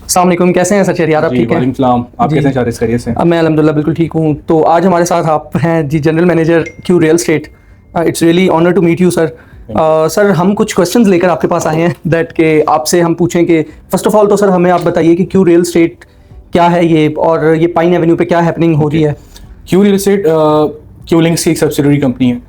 अस्सलाम वालेकुम, कैसे हैं सर शहरियार? आप ठीक हैं? वालेकुम सलाम। आप कैसे हैं? चारिस खैरियत से? अब मैं अल्हम्दुलिल्लाह बिल्कुल ठीक हूँ। तो आज हमारे साथ आप हैं ji, general manager Q real estate. It's really honour to meet you sir. Sir हम कुछ क्वेश्चंस लेकर आपके पास आए हैं दैट के आपसे हम पूछें कि फर्स्ट ऑफ ऑल तो सर हमें आप बताइए कि क्यू रियल एस्टेट क्या है ये, और ये पाइन एवेन्यू पे क्या हैपनिंग हो रही है? Q real estate Q links की एक सब्सिडरी कंपनी है।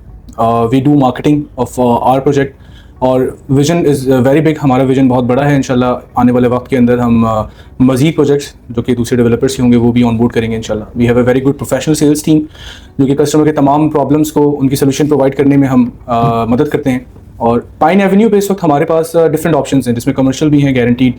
We do marketing of our project और विजन इज़ वेरी बिग। हमारा विजन बहुत बड़ा है। इंशाल्लाह आने वाले वक्त के अंदर हम मज़ीद प्रोजेक्ट्स जो कि दूसरे डेवलपर्स के होंगे वो भी ऑनबोर्ड करेंगे इंशाल्लाह। We have a very good professional sales team जो कि कस्टमर के तमाम प्रॉब्लम्स को उनकी सोल्यूशन प्रोवाइड करने में हम मदद करते हैं। और पाइन एवेन्यू पे इस वक्त हमारे पास डिफरेंट ऑप्शंस हैं, जिसमें कमर्शियल भी हैं, गारंटीड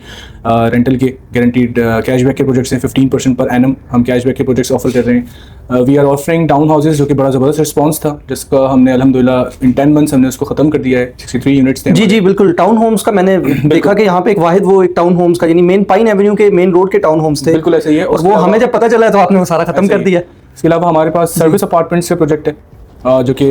रेंटल के, गारंटीड कैशबैक के प्रोजेक्ट्स हैं। 15% पर एनम हम कैशबैक के प्रोजेक्ट्स ऑफर कर रहे हैं। We are offering town houses जो कि बड़ा ज़बरदस्त रिस्पांस था, जिसका हमने अल्हम्दुलिल्लाह इन 10 मंथ्स हमने उसको ख़त्म कर दिया है। 63 यूनिट्स थे। जी बिल्कुल, टाउन होम्स का मैंने देखा कि यहाँ पे एक वाहिद वो एक टाउन होम्स का, यानी मेन पाइन एवेन्यू के मेन रोड के टाउन होम्स थे। बिल्कुल ऐसा ही है। और वो हमें जब पता चला तो आपने वो सारा खत्म कर दिया। इसके अलावा हमारे पास सर्विस अपार्टमेंट्स का प्रोजेक्ट है जो कि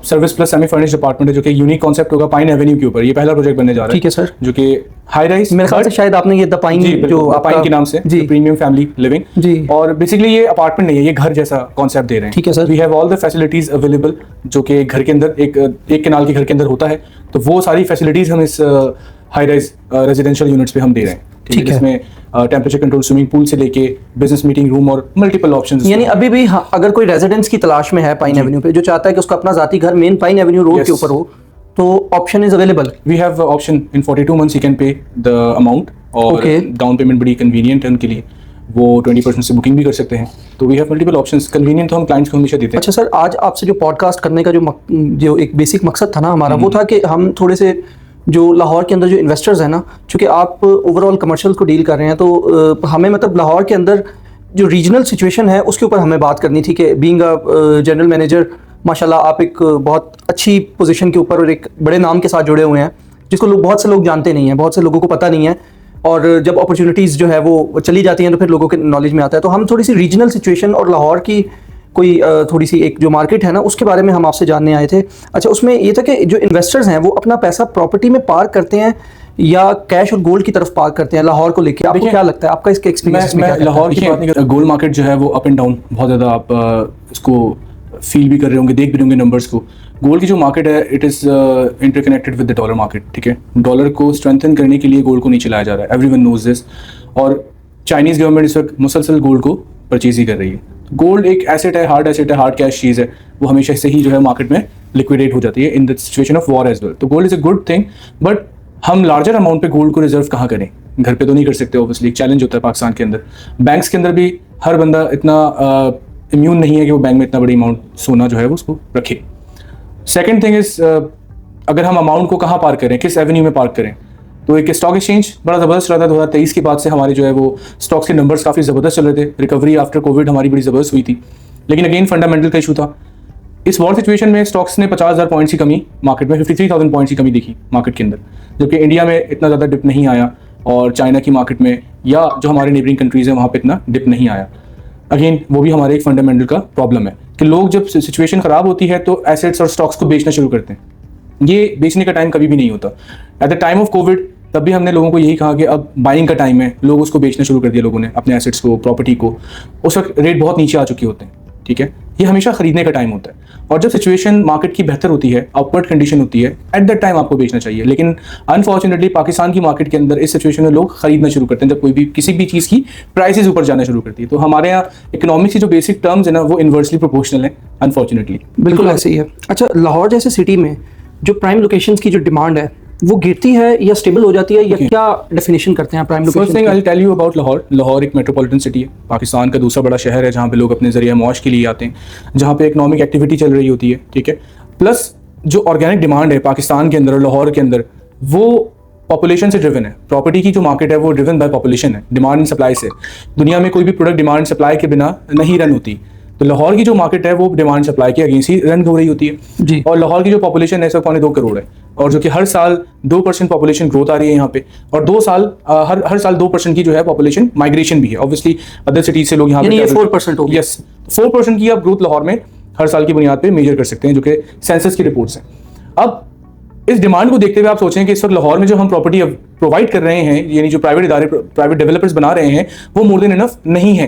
service plus semi furnished apartment है, जो कि यूनिक कॉन्सेप्ट होगा पाइन एवेन्यू के ऊपर। ये पहला प्रोजेक्ट बनने जा रहा है। ठीक है सर। जो कि हाई राइज, मेरे ख्याल से शायद आपने ये द पाइन जो पाइन के नाम से जी प्रीमियम फैमिली लिविंग जी। और बेसिकली ये अपार्टमेंट नहीं है, ये घर जैसा कॉन्सेप्ट दे रहे हैं। ठीक है sir. We have all the facilities available जो कि घर के अंदर एक केनाल के घर के अंदर होता है, तो वो सारी फैसिलिटीज हम इस हाई राइज रेजिडेंशियल यूनिट्स पे हम दे रहे हैं। ठीक है। इसमें टेम्परेचर कंट्रोल स्विमिंग पूल से लेके बिजनेस मीटिंग रूम और मल्टीपल ऑप्शंस। यानी अभी भी अगर कोई रेजिडेंस की तलाश में है पाइन एवेन्यू पे, जो चाहता है कि उसका अपना जाती घर मेन पाइन एवेन्यू रोड के ऊपर हो, तो option is available. We have option in 42 months he can pay the amount, और डाउन पेमेंट बड़ी कन्वीनियंट है उनके लिए। वो 20% से बुकिंग भी कर सकते हैं। तो we have multiple options. Convenient तो हम क्लाइंट्स को हमेशा देते हैं। अच्छा सर, आज आपसे जो पॉडकास्ट करने का जो एक बेसिक मकसद था ना हमारा, वो था कि हम थोड़े से जो लाहौर के अंदर जो इन्वेस्टर्स हैं ना, चूँकि आप ओवरऑल कमर्शियल को डील कर रहे हैं, तो हमें मतलब लाहौर के अंदर जो रीजनल सिचुएशन है उसके ऊपर हमें बात करनी थी कि बीइंग अ जनरल मैनेजर माशाल्लाह आप एक बहुत अच्छी पोजीशन के ऊपर और एक बड़े नाम के साथ जुड़े हुए हैं, जिसको बहुत से लोग जानते नहीं हैं, बहुत से लोगों को पता नहीं है। और जब अपॉर्चुनिटीज़ जो है वो चली जाती हैं तो फिर लोगों के नॉलेज में आता है। तो हम थोड़ी सी रीजनल सिचुएशन और लाहौर की कोई थोड़ी सी एक जो मार्केट है ना, उसके बारे में हम आपसे जानने आए थे। अच्छा, उसमें ये था कि जो इन्वेस्टर्स हैं वो अपना पैसा प्रॉपर्टी में पार्क करते हैं या कैश और गोल्ड की तरफ पार्क करते हैं लाहौर को लेके? आपको क्या लगता है, आपका इसके एक्सपीरियंस में क्या? लाहौर की बात नहीं कर, गोल्ड मार्केट जो है वो अप एंड डाउन बहुत ज़्यादा, आप इसको फील भी कर रहे होंगे, देख भी रहे होंगे नंबर्स को। गोल्ड की जो मार्केट है it is interconnected with the dollar market. ठीक है, डॉलर को स्ट्रेंथन करने के लिए गोल्ड को नीचे लाया जा रहा है। Everyone knows this. और चाइनीज़ गवर्नमेंट इस वक्त मुसलसल गोल्ड को परचेज ही कर रही है। गोल्ड एक एसेट है, हार्ड कैश चीज़ है, वो हमेशा से ही जो है मार्केट में लिक्विडेट हो जाती है in the situation of war as well. तो gold is a good thing, but हम लार्जर अमाउंट पे गोल्ड को रिजर्व कहाँ करें? घर पे तो नहीं कर सकते, ऑब्वियसली एक चैलेंज होता है पाकिस्तान के अंदर। बैंक्स के अंदर भी हर बंदा इतना इम्यून नहीं है कि वो बैंक में इतना बड़ी अमाउंट सोना जो है वो उसको रखे। सेकेंड थिंग इज़ अगर हम अमाउंट को कहाँ पार्क करें, किस एवेन्यू में पार्क करें? तो एक स्टॉक एक्सचेंज बड़ा ज़बरदस्त रहा था। 2023 के बाद से हमारे जो है वो स्टॉक्स के नंबर्स काफ़ी ज़बरदस्त चल रहे थे। रिकवरी आफ्टर कोविड हमारी बड़ी ज़बरदस्त हुई थी, लेकिन अगेन फंडामेंटल का इशू था। इस वॉर सिचुएशन में स्टॉक्स ने 50,000 पॉइंट्स की कमी मार्केट में, 53,000 पॉइंट्स की कमी देखी मार्केट के अंदर, जबकि इंडिया में इतना ज़्यादा डिप नहीं आया और चाइना की मार्केट में या जो हमारे नेबरिंग कंट्रीज़ हैं वहाँ पे इतना डिप नहीं आया। अगेन वो भी हमारे एक फंडामेंटल का प्रॉब्लम है कि लोग जब सिचुएशन ख़राब होती है तो एसेट्स और स्टॉक्स को बेचना शुरू करते हैं। ये बेचने का टाइम कभी भी नहीं होता। At the time of Covid तब भी हमने लोगों को यही कहा कि अब बाइंग का टाइम है, लोग उसको बेचना शुरू कर दिया लोगों ने, अपने एसेट्स को, प्रॉपर्टी को। उस वक्त रेट बहुत नीचे आ चुके होते हैं। ठीक है, ये हमेशा खरीदने का टाइम होता है, और जब सिचुएशन मार्केट की बेहतर होती है, अपवर्ड कंडीशन होती है, एट दैट टाइम आपको बेचना चाहिए। लेकिन अनफॉर्चुनेटली पाकिस्तान की मार्केट के अंदर इस सिचुएशन में लोग खरीदना शुरू करते हैं जब कोई भी किसी भी चीज़ की प्राइसेस ऊपर जाना शुरू करती है। तो हमारे यहाँ इकोनॉमिक्स की जो बेसिक टर्म्स है ना वो इन्वर्सली प्रोपोर्शनल है, अनफॉर्चुनेटली। बिल्कुल ऐसे ही है। अच्छा, लाहौर जैसे सिटी में जो प्राइम लोकेशंस की जो डिमांड है वो गिरती है या स्टेबल हो जाती है, या क्या डेफिनेशन करते हैं prime location? First thing I will tell you about Lahore. Lahore एक मेट्रोपॉलिटन सिटी है, पाकिस्तान का दूसरा बड़ा शहर है जहाँ पे लोग अपने जरिए मौज के लिए आते हैं, जहाँ पे इकोनॉमिक एक्टिविटी चल रही होती है। ठीक है, प्लस जो ऑर्गेनिक डिमांड है पाकिस्तान के अंदर और लाहौर के अंदर, वो पॉपुलेशन से ड्रिवन है। प्रॉपर्टी की जो मार्केट है वो ड्रिवन बाय पॉपुलेशन है, डिमांड एंड सप्लाई से। दुनिया में कोई भी प्रोडक्ट डिमांड सप्लाई के बिना नहीं रन होती। तो लाहौर की जो मार्केट है वो डिमांड सप्लाई के अगेंस्ट ही रन हो रही होती है जी। और लाहौर की जो पॉपुलेशन है 2.25 करोड़ है, और जो कि हर साल 2% पॉपुलेशन ग्रोथ आ रही है यहाँ पे, और हर साल 2% की जो है पॉपुलेशन माइग्रेशन भी है। ऑब्वियसली अदर सिटीज से लोग यहाँ पे 4% हो। यस, 4% की आप ग्रोथ लाहौर में हर साल की बुनियाद पे मेजर कर सकते हैं, जो कि सेंसस की रिपोर्ट्स हैं। अब इस डिमांड को देखते हुए आप सोचें कि इस वक्त लाहौर में जो हम प्रॉपर्टी प्रोवाइड कर रहे हैं, यानी जो प्राइवेट इदारे, प्राइवेट डेवलपर्स बना रहे हैं, वो मोर देन इनफ नहीं है।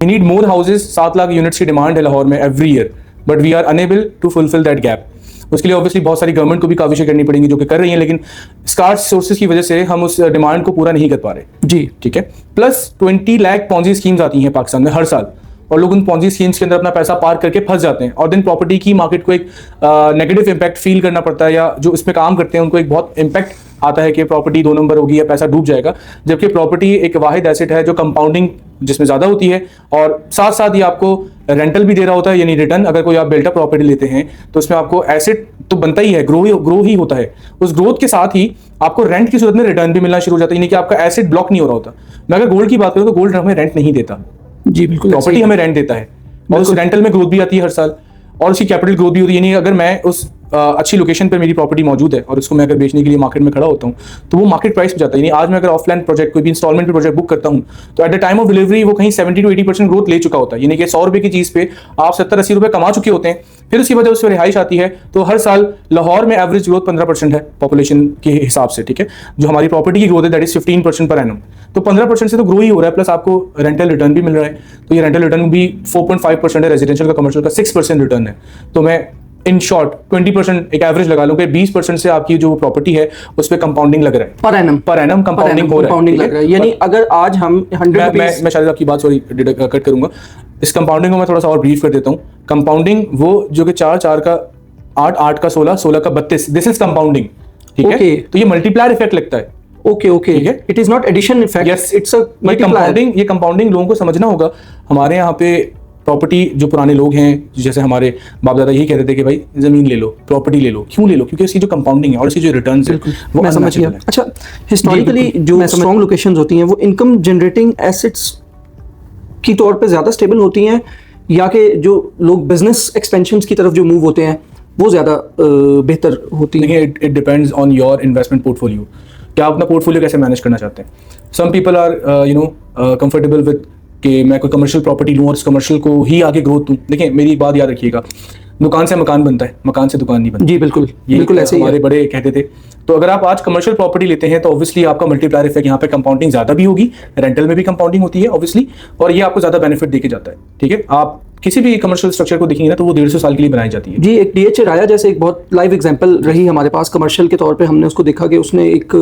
We need more houses. 7 lakh units की डिमांड है लाहौर में every year, but we are unable to fulfil that gap. उसके लिए ऑब्वियसली बहुत सारी गवर्नमेंट को भी काविशें करनी पड़ेंगी, जो कि कर रही हैं, लेकिन स्कार्स सोर्सेज की वजह से हम उस डिमांड को पूरा नहीं कर पा रहे। जी ठीक है। प्लस 20 लाख पॉन्जी स्कीम्स आती हैं पाकिस्तान में हर साल, और लोग उन पॉन्जी स्कीम्स के अंदर अपना पैसा पार्क करके फंस जाते हैं, और दिन प्रॉपर्टी की मार्केट को एक नेगेटिव इम्पैक्ट फील करना पड़ता है, या जो इसमें काम करते हैं उनको एक बहुत इम्पैक्ट आता है कि प्रॉपर्टी 2 नंबर होगी या पैसा डूब जाएगा। जबकि प्रॉपर्टी एक वाहिद एसेट है जो कंपाउंडिंग जिसमें ज़्यादा होती है, और साथ साथ ये आपको रेंटल भी दे रहा होता है, यानी रिटर्न। अगर कोई आप बिल्टअप प्रॉपर्टी लेते हैं तो उसमें आपको एसेट तो बनता ही है, ग्रो ही होता है। उस ग्रोथ के साथ ही आपको रेंट की सूरत में रिटर्न भी मिलना शुरू हो जाता है, यानी कि आपका एसेट ब्लॉक नहीं हो रहा होता। मैं अगर गोल्ड की बात करूँ तो गोल्ड हमें रेंट नहीं देता। जी बिल्कुल, प्रॉपर्टी हमें रेंट देता है, और उस रेंटल में ग्रोथ भी आती है हर साल, और उसकी कैपिटल ग्रोथ भी होती है। यानी अगर मैं उस अच्छी लोकेशन पर मेरी प्रॉपर्टी मौजूद है और उसको मैं अगर बेचने के लिए मार्केट में खड़ा होता हूँ तो वो मार्केट प्राइस पे जाता है। यानी आज मैं अगर ऑफलाइन प्रोजेक्ट कोई भी इंस्टॉलमेंट पे प्रोजेक्ट बुक करता हूँ तो at the time of delivery वो कहीं 70 to 80% ग्रोथ ले चुका होता है। यानी कि 100 रुपए की चीज़ पे आप 70-80 रुपए कमा चुके होते हैं। फिर उसकी वजह उसमें रिहाइश आती है, तो हर साल लाहौर में एवरेज ग्रोथ 15% है पॉपुलेशन के हिसाब से। ठीक है, जो हमारी प्रॉपर्टी की ग्रोथ है दैट इज 15% पर एनम, तो 15% से तो ग्रो ही हो रहा है, प्लस आपको रेंटल रिटर्न भी मिल रहा है। तो ये रेंटल रिटर्न भी 4.5% है, रेजिडेंशियल का, कमर्शियल का 6% रिटर्न है। तो मैं इन शॉर्ट 20% एक एवरेज लगा लूं कि 20% से आपकी जो प्रॉपर्टी है उस पे कंपाउंडिंग लग रहा है, पर एनम कंपाउंडिंग हो रहा है। यानी अगर आज हम 100 मैं शायद आपकी बात सॉरी कट करूंगा, इस कंपाउंडिंग को मैं थोड़ा सा और ब्रीफ कर देता हूँ। कंपाउंडिंग वो जो कि 4 का 8, 8 का 16, 16 का 32, दिस इज कंपाउंडिंग। ठीक है, तो ये मल्टीप्लायर इफेक्ट लगता है। ओके, ठीक है, it is not addition effect, yes it's a multiplier. ये कंपाउंडिंग लोगों को समझना होगा। हमारे यहाँ पे प्रॉपर्टी जो पुराने लोग हैं, जैसे हमारे बाप दादा यही कहते थे कि भाई जमीन ले लो, प्रॉपर्टी ले लो। क्यों ले लो? क्योंकि इसकी जो कंपाउंडिंग है और इसकी जो रिटर्न्स है वो मैं समझ गया। अच्छा, हिस्टोरिकली जो स्ट्रॉन्ग लोकेशंस होती हैं वो इनकम जनरेटिंग एसेट्स की तौर पे ज़्यादा स्टेबल होती हैं, या कि जो लोग बिजनेस एक्सपेंशंस की तरफ जो मूव होते हैं वो ज़्यादा बेहतर होती हैं? देखिए, it depends on your investment portfolio. क्या आप अपना पोर्टफोलियो कैसे मैनेज करना चाहते हैं? Some people are comfortable with कि मैं कोई कमर्शियल प्रॉपर्टी लूँ और उस कमर्शियल को ही आगे ग्रोथ दूँ। देखिए, मेरी एक बात याद रखिएगा, दुकान से मकान बनता है, मकान से दुकान नहीं बनती। जी बिल्कुल, बिल्कुल ऐसे हमारे बड़े कहते थे। तो अगर आप आज कमर्शियल प्रॉपर्टी लेते हैं तो ऑब्वियसली आपका मल्टीप्लायर इफेक्ट, यहाँ पे कंपाउंडिंग ज्यादा भी होगी, रेंटल में भी कंपाउंडिंग होती है ऑब्वियसली, और ये आपको ज्यादा बेनिफिट देके जाता है। ठीक है, आप किसी भी कमर्शियल स्ट्रक्चर को देखेंगे ना तो वो 150 साल के लिए बनाई जाती है। जी, एक डीएच राया जैसे एक बहुत लाइव एग्जांपल रही हमारे पास कमर्शियल के तौर पे। हमने उसको देखा कि उसने एक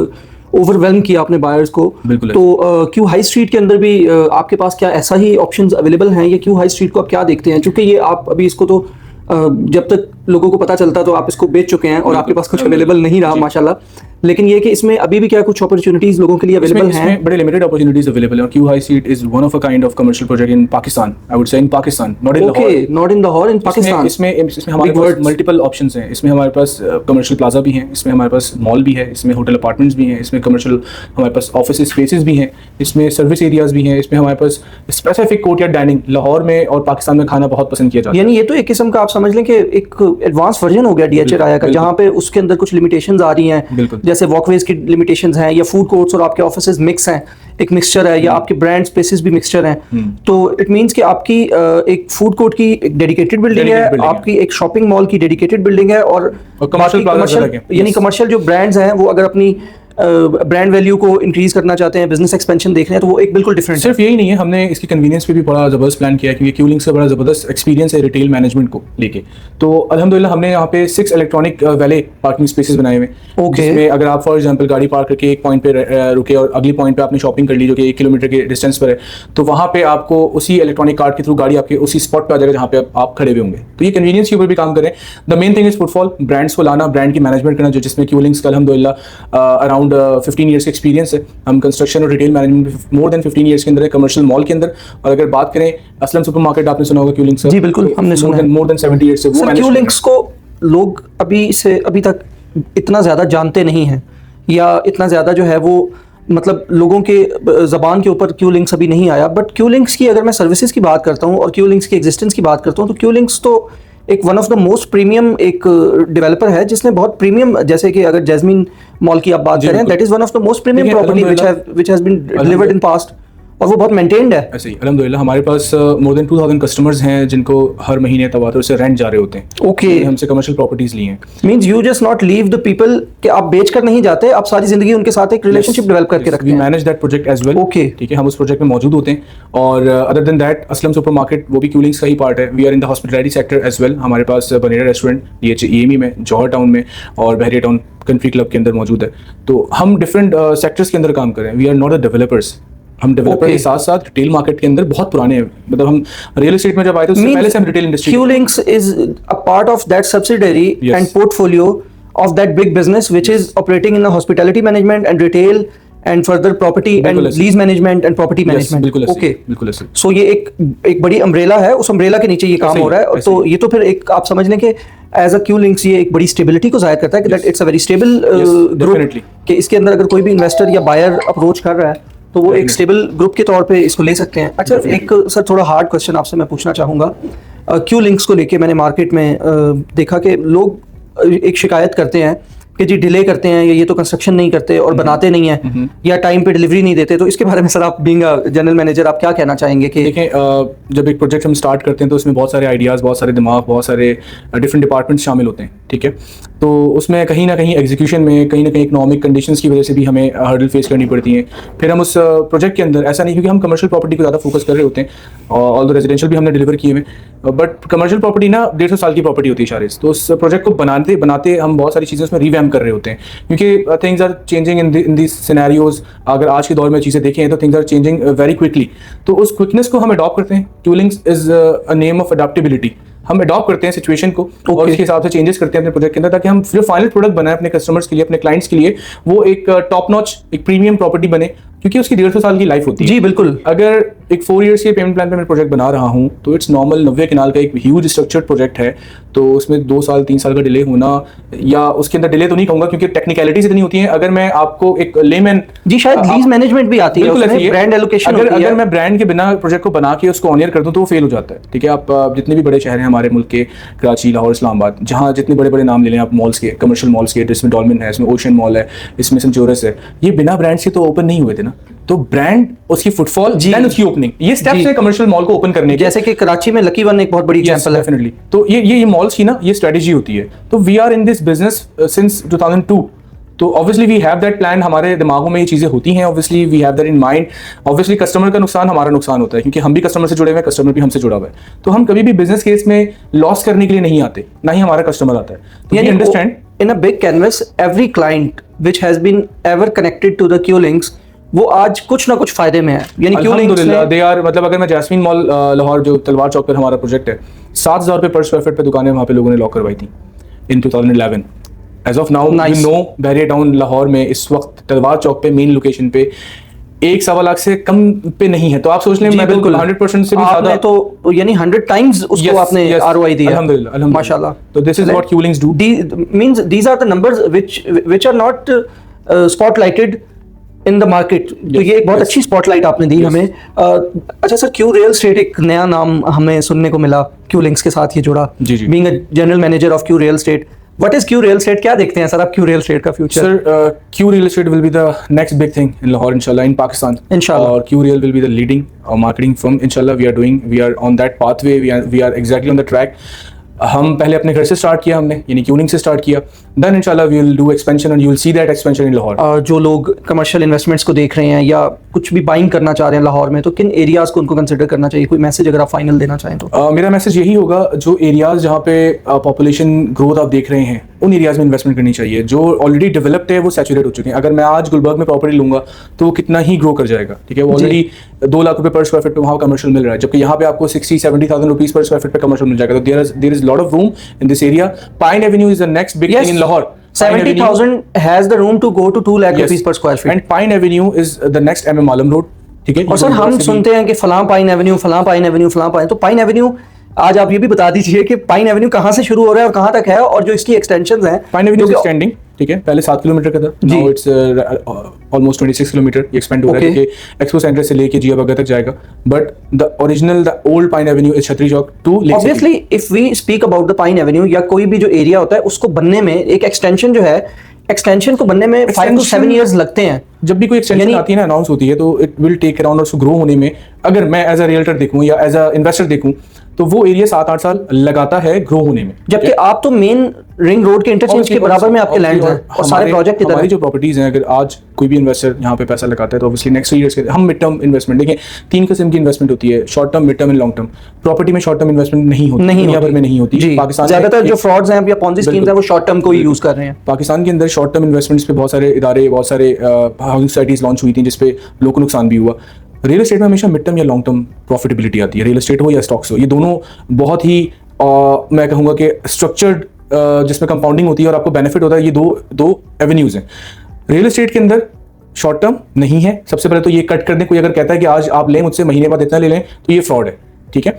ओवरवेलम किया अपने बायर्स को। बिल्कुल। तो क्यू हाई स्ट्रीट के अंदर भी आपके पास क्या ऐसा ही ऑप्शंस अवेलेबल हैं, या क्यू हाई स्ट्रीट को आप क्या देखते हैं? क्योंकि ये आप अभी इसको तो जब तक लोगों को पता चलता तो आप इसको बेच चुके हैं और आपके पास कुछ अवेलेबल नहीं रहा माशाल्लाह, लेकिन ये कि इसमें अभी भी क्या कुछ अपॉर्चुनिटीज लोगों के लिए अवेलेबल हैं? बड़े लिमिटेड अपॉर्चुनिटीज अवेलेबल हैं। Q high street is one of a kind of commercial project in Pakistan, I would say in Pakistan, not in Lahore. Okay, not in Lahore, in Pakistan. इसमें हमारे पास मल्टीपल ऑप्शंस हैं। इसमें हमारे पास कमर्शियल प्लाजा भी हैं, इसमें हमारे पास मॉल भी है, इसमें होटल अपार्टमेंट्स भी हैं, इसमें कमर्शियल हमारे पास ऑफिस स्पेसेस भी हैं, इसमें सर्विस एरियाज भी हैं, इसमें हमारे पास स्पेसिफिक कोर्टयार्ड डाइनिंग लाहौर में और पाकिस्तान में खाना बहुत पसंद किया जाता है। यानी ये तो एक किस्म का आप समझ लें कि एक एडवांस वर्जन हो गया डीएच राया का, जहाँ पे उसके अंदर कुछ लिमिटेशंस आ रही हैं, जैसे वॉकवेज की लिमिटेशंस हैं, या फूड कोर्ट्स और आपके ऑफिसेज मिक्स हैं, एक मिक्सचर है, या आपके ब्रांड स्पेसेस भी मिक्सचर हैं। तो इट मींस कि आपकी एक फूड कोर्ट की एक डेडिकेटेड बिल्डिंग है, आपकी एक शॉपिंग मॉल की डेडिकेटेड बिल्डिंग है, और कमर्शियल यानी कमर्शियल जो ब्रांड्स हैं वो अगर अपनी ब्रांड वैल्यू को इंक्रीज करना चाहते हैं, बिजनेस एक्सपेंशन देख रहे हैं, तो वो एक बिल्कुल डिफरेंट। सिर्फ यही नहीं है, हमने इसकी कन्वीनियंस पे भी बड़ा जबरदस्त प्लान किया है, क्योंकि क्यूलिंग्स का बड़ा जबरदस्त एक्सपीरियंस है रिटेल मैनेजमेंट को लेके। तो अल्हम्दुलिल्लाह हमने यहाँ पे 6 इलेक्ट्रॉनिक वैले पार्किंग स्पेसेस बनाए हुए हैं। जिसमें अगर आप फॉर एग्जांपल गाड़ी पार्क करके एक पॉइंट पे रुके और अगली पॉइंट पे आपने शॉपिंग कर ली जो कि 1 किलोमीटर के डिस्टेंस पर है, तो वहाँ पे आपको उसी इलेक्ट्रॉनिक कार्ड के थ्रू गाड़ी आपके उसी स्पॉट पे आ जाएगा जहाँ पे आप खड़े हुए होंगे। तो ये कन्वीनियंस के ऊपर भी काम करें। The main thing is footfall, brands को लाना, ब्रांड की मैनेजमेंट करना, जो जिसमें क्यूलिंग्स का अल्हम्दुलिल्लाह अराउंड 15 ईयर्स एक्सपीरियंस है। हम कंस्ट्रक्शन और retail management more than 15 years के अंदर है, कमर्शियल मॉल के अंदर। और अगर बात करें असलम सुपरमार्केट, आपने सुना होगा क्यूलिंग्स। जी बिल्कुल, हमने सुना है। मोर देन 70 ईयर्स से वो क्यूलिंग्स को लोग अभी तक इतना ज़्यादा जानते नहीं हैं, या इतना ज़्यादा जो है वो मतलब लोगों के ज़बान के ऊपर क्यूलिंग्स अभी नहीं आया। बट क्यूलिंग्स की अगर मैं सर्विसेज की बात करता हूँ और क्यूलिंग्स की एग्जिस्टेंस की बात करता हूँ, तो क्यूलिंग्स तो एक one of the most premium एक डेवलपर है जिसने बहुत प्रीमियम, जैसे कि अगर जैस्मिन मॉल की आप बात करें, that is one of the most premium property which has been delivered in past. और वो बहुत मेंटेन्ड है। ऐसे ही अल्हम्दुलिल्लाह हमारे पास मोर देन 2000 कस्टमर्स हैं जिनको हर महीने तवातुर से रेंट जा रहे होते हैं। ओके, जिन्होंने हमसे कमर्शियल प्रॉपर्टीज ली हैं। Means you just not leave the people कि आप बेच कर नहीं जाते, आप सारी जिंदगी उनके साथ एक रिलेशनशिप डेवलप करके रखते वी हैं। Manage that project as well. Okay, ठीक है, हम उस प्रोजेक्ट में मौजूद होते हैं। और other than that Aslam supermarket वो भी क्यूलिंग्स का ही पार्ट है। We are in the hospitality sector as well. हमारे पास बनेरा रेस्टोरेंट DHA में, जौहर टाउन में और बहरिया टाउन कंट्री क्लब के अंदर मौजूद है। तो हम डिफरेंट सेक्टर्स के अंदर काम कर रहे हैं। We are not the developers. हम डेवलपर के साथ साथ रिटेल मार्केट के अंदर बहुत पुराने हैं। मतलब हम रियल एस्टेट में जब आए थे उससे पहले से हम retail industry. Q-Links is a part of that subsidiary and portfolio of that big business which is operating in the hospitality management and retail and further property and lease management and property management. बिल्कुल ऐसे, Okay, बिल्कुल ऐसे। सो ये एक बड़ी umbrella है, उस umbrella के नीचे ये काम हो रहा है। तो ये तो फिर एक आप समझ लें कि एज अ Q-Links ये एक बड़ी स्टेबिलिटी को जाहिर करता है कि that it's a very stable group, कि इसके अंदर अगर कोई भी इन्वेस्टर या बायर अप्रोच कर रहा है तो वो एक स्टेबल ग्रुप के तौर पे इसको ले सकते हैं। अच्छा, एक सर थोड़ा हार्ड क्वेश्चन आपसे मैं पूछना चाहूँगा। Q-Links को लेके मैंने मार्केट में देखा कि लोग एक शिकायत करते हैं कि जी डिले करते हैं, या ये तो कंस्ट्रक्शन नहीं करते और बनाते नहीं हैं, या टाइम पे डिलीवरी नहीं देते। तो इसके बारे में सर आप बीइंग जनरल मैनेजर आप क्या कहना चाहेंगे? कि देखें, जब एक प्रोजेक्ट हम स्टार्ट करते हैं तो उसमें बहुत सारे आइडियाज़, बहुत सारे दिमाग, बहुत सारे डिफरेंट डिपार्टमेंट्स शामिल होते हैं। ठीक है, तो उसमें कहीं ना कहीं एग्जीक्यूशन में कहीं ना कहीं इकोनॉमिक कंडीशंस की वजह से भी हमें हर्डल फेस करनी पड़ती हैं। फिर हम उस प्रोजेक्ट के अंदर ऐसा नहीं, क्योंकि हम कमर्शियल प्रॉपर्टी को ज़्यादा फोकस कर रहे होते हैं, ऑल द रेजिडेंशियल भी हमने डिलीवर किए हुए, बट कमर्शियल प्रॉपर्टी ना 150 साल की प्रॉपर्टी होती है शारिस। तो उस प्रोजेक्ट को बनाते बनाते हम बहुत सारी चीज़ें उसमें रिवैम्प कर रहे होते हैं, क्योंकि things are changing in this scenarios. अगर आज के दौर में चीज़ें देखें तो things are changing very quickly. तो उस क्विकनेस को हम अडॉप्ट करते हैं। Q-Links is a name of adaptability. हम अडॉप्ट करते हैं सिचुएशन को और उसके हिसाब से चेंजेस करते हैं अपने प्रोजेक्ट के अंदर, ताकि हम जो फाइनल प्रोडक्ट बनाए अपने कस्टमर्स के लिए, अपने क्लाइंट्स के लिए, वो एक टॉप नॉच, एक प्रीमियम प्रॉपर्टी बने, क्योंकि उसकी 150 साल की लाइफ होती है। जी बिल्कुल। अगर एक 4 इयर्स के पेमेंट प्लान पे मैं प्रोजेक्ट बना रहा हूँ तो इट्स नॉर्मल 90 कनाल का एक ह्यूज स्ट्रक्चर्ड प्रोजेक्ट है, तो उसमें 2 साल 3 साल का डिले होना, या उसके अंदर डिले तो नहीं कहूँगा क्योंकि टेक्निकलिटीज इतनी होती हैं। अगर मैं आपको एक लेमैन, जी शायद लीज मैनेजमेंट भी आती है उसमें, ब्रांड एलोकेशन होती है। अगर मैं ब्रांड के बिना प्रोजेक्ट को बना के उसको ऑन एयर कर दूं तो वो फेल हो जाता है। ठीक है, आप जितने भी बड़े शहर हैं हमारे मुल्क के, कराची, लाहौर, इस्लामाबाद, जहाँ जितने बड़े बड़े नाम ले लें आप मॉल्स के, कमर्शियल मॉल्स के, जिसमें डॉल्मेन है, इसमें ओशन मॉल है, इसमें सेंचुरस है, ये बिना ब्रांड्स के तो ओपन नहीं हुए थे ना। तो ब्रांड, उसकी फुटफॉल, देन उसकी ओपनिंग, ये स्टेप्स है कमर्शियल मॉल को ओपन करने के। जैसे कि कराची में लकी वन एक बहुत बड़ी एग्जांपल है। डेफिनेटली। तो ये मॉल्स की ना ये स्ट्रेटजी होती है। तो we are in this business since 2002। तो obviously we have that plan, हमारे दिमागों में ये चीज़ें होती हैं, obviously we have that in mind. Obviously customer का नुकसान हमारा नुकसान होता है, क्योंकि हम भी कस्टमर से जुड़े हुए हैं, कस्टमर भी हमसे जुड़ा हुआ है। तो हम कभी भी बिजनेस केस में लॉस करने के लिए नहीं आते, ना ही हमारा कस्टमर आता है। तो यानी understand, in a big canvas every client which has been ever connected to the Q-Links वो आज कुछ ना कुछ फायदे में है। यानी Q-Links दे आर, मतलब अगर मैं जैस्मीन मॉल लाहौर जो तलवार चौक पर हमारा प्रोजेक्ट है, 7,000 रुपये पर स्क्वायर फीट पे दुकानें वहाँ पे लोगों ने लॉक करवाई थी in 2011। As of now you know Bahria town Lahore में इस वक्त तलवार चौक पे मेन लोकेशन पे 1-1.25 लाख से कम पे नहीं है। तो आप सोच लें, मैं बिल्कुल 100% से भी ज्यादा, तो यानी 100 टाइम्स उसको आपने ROI दिया। अल्हम्दुलिल्लाह, माशाल्लाह। तो this is what Q-Links do. Means these are the numbers which are not spotlighted in the market. तो ये एक बहुत अच्छी स्पॉटलाइट आपने दी हमें। अच्छा सर, Q रियल एस्टेट एक नया नाम हमें सुनने को मिला, Q-Links के साथ ये जुड़ा। Being a general manager of Q real estate, what is Q real estate? क्या देखते हैं सर आप Q रियल एस्टेट का future? Sir, Q real estate will be the next big thing in Lahore इंशाल्लाह, इन पाकिस्तान इंशाल्लाह। और Q real will be the leading marketing firm इंशाल्लाह। We are on that pathway, we are exactly on the track. हम पहले अपने घर से start किया, हमने यानी Q-Links से स्टार्ट किया, देन इंशाल्लाह we will do expansion and you will see that expansion in Lahore. जो लोग कमर्शियल इन्वेस्टमेंट्स को देख रहे हैं या कुछ भी बाइंग करना चाह रहे हैं लाहौर में, तो किन एरियाज को उनको कंसिडर करना चाहिए? कोई मैसेज अगर आप फाइनल देना चाहें तो? मेरा मैसेज यही होगा, जो एरियाज जहाँ पे पॉपुलेशन ग्रोथ आप देख रहे हैं उन एरियाज में इन्वेस्टमेंट करनी चाहिए। जो ऑलरेडी डेवलप्ड है वो सैचुरेट हो चुके हैं। अगर मैं आज गुलबर्ग में प्रॉपर्टी लूंगा तो वो कितना ही ग्रो कर जाएगा। ठीक है, वो ऑलरेडी 2 लाख रुपए पर स्क्वायर फीट पे वहाँ कमर्शियल मिल रहा है, जबकि यहाँ पे आपको 60-70,000 रुपीज पर स्क्वायर फीट पे कमर्शियल मिल जाएगा। तो there is lot of room in this area. Pine Avenue is the next big thing in Lahore. 70,000 has the room to go to 2 lakh rupees per square feet. And Pine Avenue is the next MM Alam Road. ठीक है। और sir हम सुनते हैं कि फलां pine Avenue, फलां pine Avenue, फलां पाइन, तो पाइन एवेन्यू आज आप ये भी बता दीजिए कि पाइन एवेन्यू कहाँ से शुरू हो रहा है और कहाँ तक है, और जो इसकी एक्सटेंशंस हैं। पाइन एवेन्यू इज एक्सटेंडिंग, ठीक है, पहले 7 किलोमीटर का था, now it's almost 26 kilometre expand हो रहा है, क्योंकि एक्सपो सेंटर से लेके जिया बगा तक जाएगा। But the original, the old Pine Avenue is Chhatri Chowk to Lake City. Obviously if we speak about the Pine Avenue, या कोई भी जो एरिया होता है उसको बनने में एक एक्सटेंशन जो है एक्सटेंशन को बनने में 5 to 7 years लगते हैं। जब भी कोई एक्सटेंशन आती है ना, अनाउंस होती है, तो इट विल टेक अराउंड उसको ग्रो होने में, अगर मैं एज अ रियल्टर देखूं या एज अ इन्वेस्टर देखूं, तो वो एरिया 7-8 साल लगाता है ग्रो होने में। जबकि आप तो मेन रिंग रोड के इंटरचेंज के बराबर में आपके लैंड हैं और सारे प्रोजेक्ट इधर हमारी जो प्रॉपर्टीज हैं, अगर आज कोई भी इन्वेस्टर यहाँ पे पैसा लगाता है तो ऑब्वियसली नेक्स्ट ईयर्स के हम मिड टर्म इन्वेस्टमेंट, देखिए 3 किस्म की इन्वेस्टमेंट होती है, short term, mid term and long term. Property में शॉर्ट टर्म इन्वेस्टमेंट नहीं होती, दुनिया भर में नहीं होती। पाकिस्तान ज्यादातर जो फ्रॉड्स हैं या पॉन्जी स्कीम्स हैं वो शॉर्ट टर्म को ही यूज कर रहे हैं। पाकिस्तान के अंदर शॉर्ट टर्म इन्वेस्टमेंट्स पे बहुत सारे इदारे, बहुत सारे हाउसिंग सोसाइटीज लॉन्च हुई थी जिसपे लोगों को नुकसान भी हुआ। रियल एस्टेट में हमेशा मिड टर्म या लॉन्ग टर्म प्रॉफिटेबिलिटी आती है, रियल एस्टेट हो या स्टॉक्स हो, ये दोनों बहुत ही मैं कहूँगा कि स्ट्रक्चर्ड जिसमें कंपाउंडिंग होती है और आपको बेनिफिट होता है, ये दो एवेन्यूज हैं। रियल एस्टेट के अंदर शॉर्ट टर्म नहीं है, सबसे पहले तो ये कट कर दें। कोई अगर कहता है कि आज आप लें मुझसे, महीने बाद इतना ले लें, तो ये फ्रॉड है, ठीक है।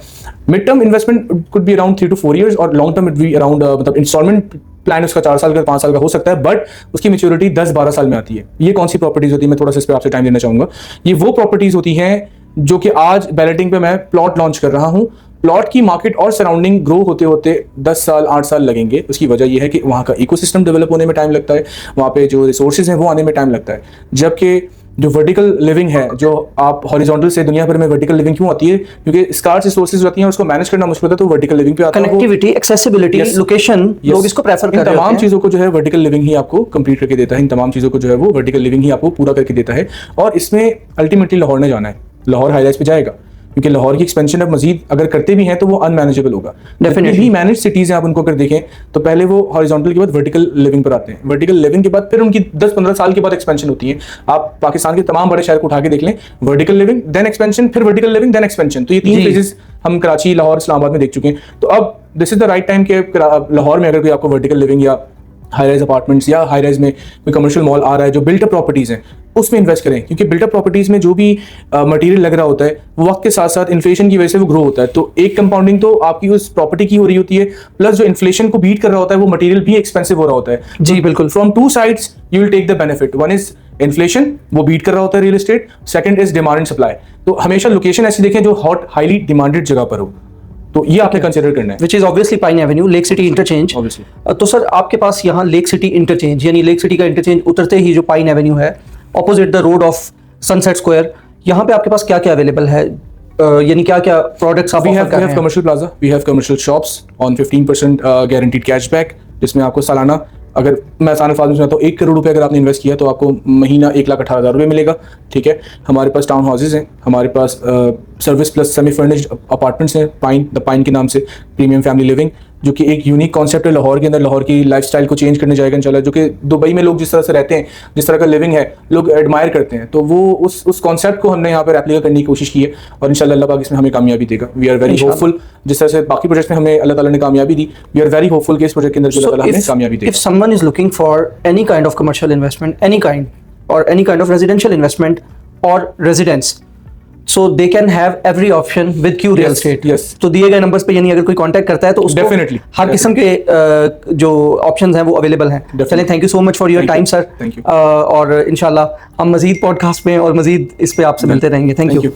Mid term investment could be around 3 to 4 years और long term it be around, मतलब इंस्टॉलमेंट प्लान उसका 4 साल का 5 साल का हो सकता है, बट उसकी मेच्योरिटी 10-12 साल में आती है। ये कौन सी प्रॉपर्टीज होती है, मैं थोड़ा सा इस पर आपसे टाइम देना चाहूंगा। ये वो प्रॉपर्टीज होती हैं जो कि आज बैलेटिंग पे मैं प्लॉट लॉन्च कर रहा हूँ, प्लॉट की मार्केट और सराउंडिंग ग्रो होते होते 10 साल 8 साल लगेंगे। उसकी वजह यह है कि वहाँ का इकोसिस्टम डेवलप होने में टाइम लगता है, वहाँ पे जो रिसोर्सेज हैं वो आने में टाइम लगता है। जबकि जो वर्टिकल लिविंग है, जो आप हॉरिजॉन्टल से, दुनिया भर में वर्टिकल लिविंग क्यों आती है, क्योंकि स्कार्स रिसोर्सेज होती हैं और उसको मैनेज करना मुश्किल होता है, तो वर्टिकल लिविंग पे आता है। कनेक्टिविटी, एक्सेसिबिलिटी, लोकेशन, लोग इसको प्रेफर कर रहे हैं। इन तमाम चीज़ों को जो है वर्टिकल लिविंग ही आपको कंप्लीट करके देता है, इन तमाम चीज़ों को जो है वो वर्टिकल लिविंग ही आपको पूरा करके देता है। और इसमें अल्टीमेटली लाहौर ने जाना है, लाहौर हाई राइज पे जाएगा, क्योंकि लाहौर की एक्सपेंशन अब मजीद अगर करते भी हैं तो वो अनमैनेजेबल होगा। डेफिनेटली मैनेज सिटीज हैं, आप उनको अगर देखें तो पहले वो हॉरिजॉन्टल के बाद वर्टिकल लिविंग पर आते हैं, वर्टिकल लिविंग के बाद फिर उनकी 10-15 साल के बाद एक्सपेंशन होती है। आप पाकिस्तान के तमाम बड़े शहर को उठा के देख लें, वर्टिकल लिविंग देन एक्सपेंशन, फिर वर्टिकल लिविंग देन एक्सपेंशन। तो ये 3 फेजेस हम कराची, लाहौर, इस्लामाबाद में देख चुके हैं। तो अब this is the right time के लाहौर में अगर कोई आपको वर्टिकल लिविंग या हाई राइज अपार्टमेंट्स या हाई राइज में कोई कमर्शियल मॉल आ रहा है जो बिल्टअप प्रॉपर्टीज हैं, उसमें इन्वेस्ट करें, क्योंकि बिल्टअप प्रॉपर्टीज में जो भी मटेरियल लग रहा होता है वो वक्त के साथ साथ इन्फ्लेशन की वजह से वो ग्रो होता है। तो एक कंपाउंडिंग तो आपकी उस प्रॉपर्टी की हो रही होती है, प्लस जो इन्फ्लेशन को बीट कर रहा होता है वो मटेरियल भी एक्सपेंसिव हो रहा होता है। जी बिल्कुल, from 2 sides you will take the benefit. One is inflation, वो बीट कर रहा होता है real estate, second is demand and supply. तो हमेशा लोकेशन ऐसी देखें जो हॉट, हाईली डिमांडेड जगह पर हो, तो ये आपने कंसीडर करना है, which is obviously pine Avenue, lake city interchange. तो सर आपके पास यहाँ लेक सिटी इंटरचेंज, यानी लेक सिटी का इंटरचेंज उतरते ही जो पाइन एवेन्यू है, opposite the road of sunset square, यहाँ पे आपके पास क्या क्या अवेलेबल है, यानी क्या क्या प्रोडक्ट्स आप ऑफर कर रहे हैं? Commercial plaza, we have commercial shops on 15% guaranteed cashback, जिसमें आपको सालाना, अगर मैं आसान अल्फाज में सुनाता हूँ, 1 करोड़ रुपए अगर आपने इन्वेस्ट किया तो आपको महीना 1,18,000 रुपये मिलेगा, ठीक है। हमारे पास टाउन हाउसेज हैं, हमारे पास service plus semi furnished apartments हैं, पाइन, द पाइन के नाम से, प्रीमियम फैमिली लिविंग, जो कि एक यूनिक कॉन्सेप्ट है लाहौर के अंदर। लाहौर की लाइफस्टाइल को चेंज करने जाएगा इंशाल्लाह, जो कि दुबई में लोग जिस तरह से रहते हैं, जिस तरह का लिविंग है, लोग एडमायर करते हैं, तो वो उस कॉन्सेप्ट को हमने यहाँ पर रेप्लिका करने की कोशिश की है और इंशाल्लाह अल्लाह पाक इसमें हमें कामयाबी देगा। वी आर वेरी होपफुल, जिस तरह से बाकी प्रोजेक्ट में हमें अल्लाह ताला ने कामयाबी दी, वी आर वेरी होपफुल कि इस प्रोजेक्ट के अंदर अल्लाह ताला हमें कामयाबी देगा। If someone is looking for any kind of commercial investment, any kind, और any kind of residential investment और residence, so they can have every option with Q Real Estate। yes। तो दिए गए नंबर्स पे यानी अगर कोई कांटेक्ट करता है तो उसको Definitely, हर किस्म के जो ऑप्शंस हैं वो अवेलेबल हैं। चलें, thank you so much for your time sir, thank you. और इंशाल्लाह हम मजीद पॉडकास्ट में और मजीद इस पे आपसे मिलते रहेंगे। Thank you.